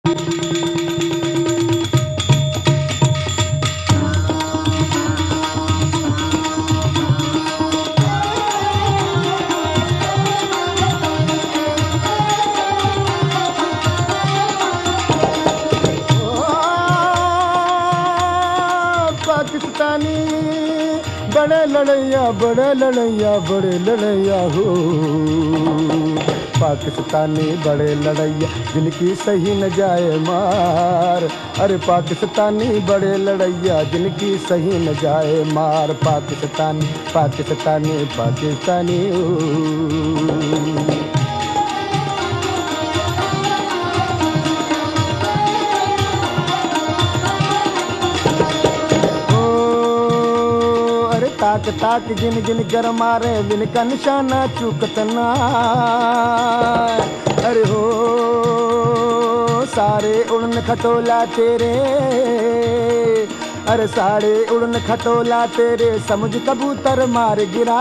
पाकिस्तानी बड़े लड़ैया बड़े लड़ैया हो। पाकिस्तानी बड़े लड़ैया जिनकी सही न जाए मार। अरे पाकिस्तानी बड़े लड़ैया जिनकी सही न जाए मार। पाकिस्तानी पाकिस्तानी पाकिस्तानी ओ। ताक ताक गिन गिन कर मारे बिन का निशाना चूकत ना। अरे हो सारे उड़न खटोला तेरे। अरे सारे उड़न खटोला तेरे समझ कबूतर मार गिरा।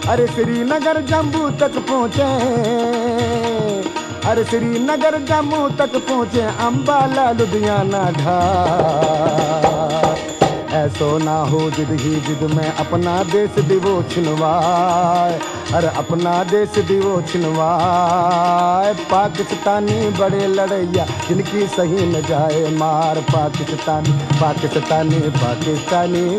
अरे श्रीनगर जम्मू तक पहुँचे। अरे श्रीनगर जम्मू तक पहुँचे अम्बाला लुधियाना ढार। ऐसो ना हो जिद ही जिद में अपना देश दिवो छिनवाए। अरे अपना देश दिवो छिनवाए। पाकिस्तानी बड़े लड़ैया जिनकी सही न जाए मार। पाकिस्तानी पाकिस्तानी पाकिस्तानी ओ।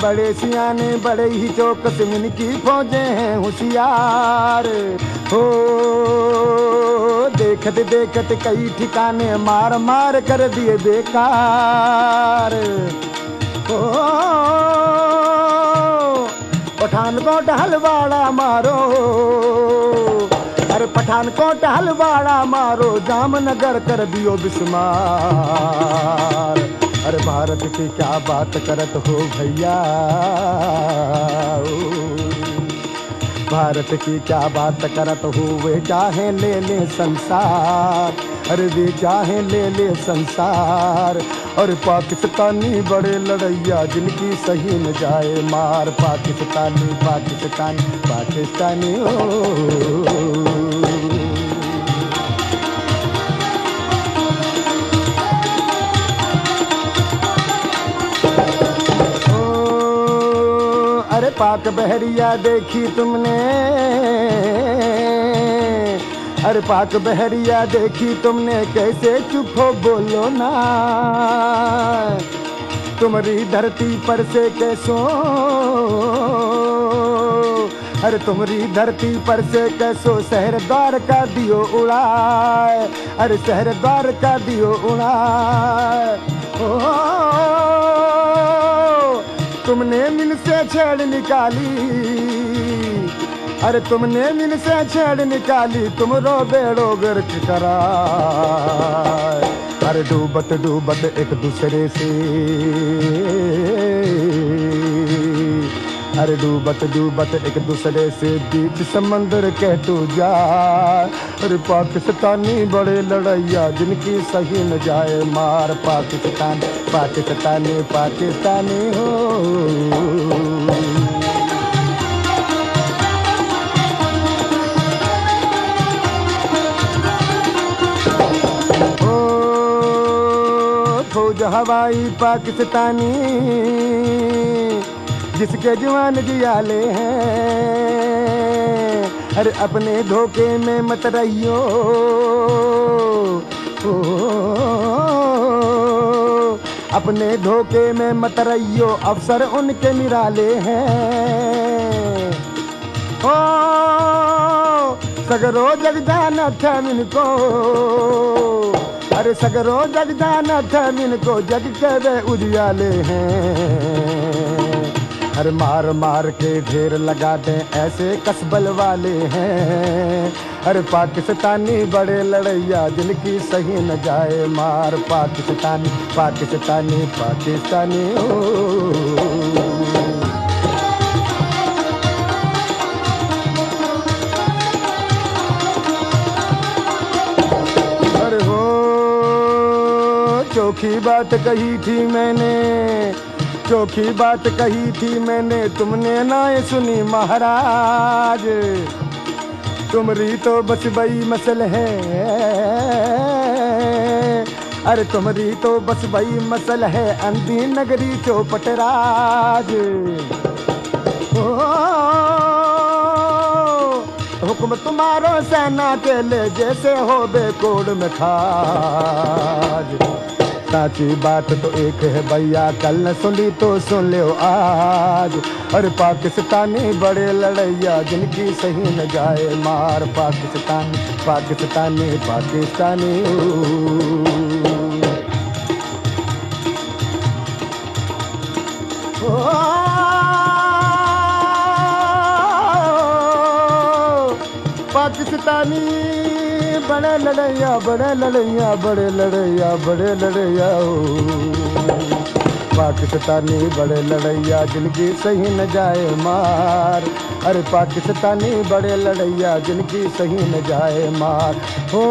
बड़े सियाने बड़े ही चौकस इनकी फौजें हैं होशियार हो। देखत देखत कई ठिकाने मार मार कर दिए बेकार हो। पठानकोट हलवाड़ा मारो। अरे पठानकोट हलवाड़ा मारो जामनगर कर दियो बिस्मार। अरे भारत की क्या बात करत हो भैया। भारत की क्या बात करत हो। वे चाहे ले ले संसार। अरे वे चाहे ले ले संसार। और पाकिस्तानी बड़े लड़ैया जिनकी सही न जाए मार। पाकिस्तानी पाकिस्तानी पाकिस्तानी ओ। अरे पाक बहरिया देखी तुमने। अरे पाक बहरिया देखी तुमने कैसे चुप हो बोलो ना। तुम्हारी धरती पर से कैसो। अरे तुम्हारी धरती पर से कैसो शहर द्वार का दियो उड़ाए। अरे शहर द्वार का दियो उड़ाए। तुमने मिन से छेड़ निकाली। अरे तुमने मिन से छेड़ निकाली तुम रो बेड़ो गर्क करा। अरे डूबत डूबत एक दूसरे से। अरे डूबत डूबत एक दूसरे से बीच समंदर कह तू जा। अरे पाकिस्तानी बड़े लड़ैया जिनकी सही न जाए मार। पाकिस्तान पाकिस्तानी पाकिस्तानी हो। फौज हवाई पाकिस्तानी जिसके जवान जियाले हैं। अरे अपने धोखे में मत रहियो। अपने धोखे में मत रहियो अफसर उनके निराले हैं। ओ सगरो जग जाना था इनको। अरे सगरो जग जाना था इनको जग के वे उजियाले हैं। हर मार मार के ढेर लगा दें ऐसे कसबल वाले हैं। अरे पाकिस्तानी बड़े लड़ैया जिनकी सही न जाए मार। पाकिस्तानी पाकिस्तानी पाकिस्तानी ओ। चोखी बात कही थी मैंने, चोखी बात कही थी मैंने, तुमने ना ये सुनी महाराज। तुमरी तो बस वही मसल है, अरे तुमरी तो बस वही मसल है, अंधी नगरी चौपट राज। हुक्म तुम्हारो सेना के ले, जैसे हो बेकोड में खाज। साची बात तो एक है भैया, कल न सुनी तो सुन लो आज। और पाकिस्तानी बड़े लड़ैया, जिनकी सही न जाए मार। पाकिस्तानी पाकिस्तानी पाकिस्तानी पाकिस्तानी बड़े लड़ैया, बड़े लड़ैया, बड़े लड़ैया, बड़े लड़ैया पाकिस्तानी बड़े लड़ैया, जिनकी सही न जाए मार। अरे पाकिस्तानी बड़े लड़ैया, जिनकी सही न जाए मार। हो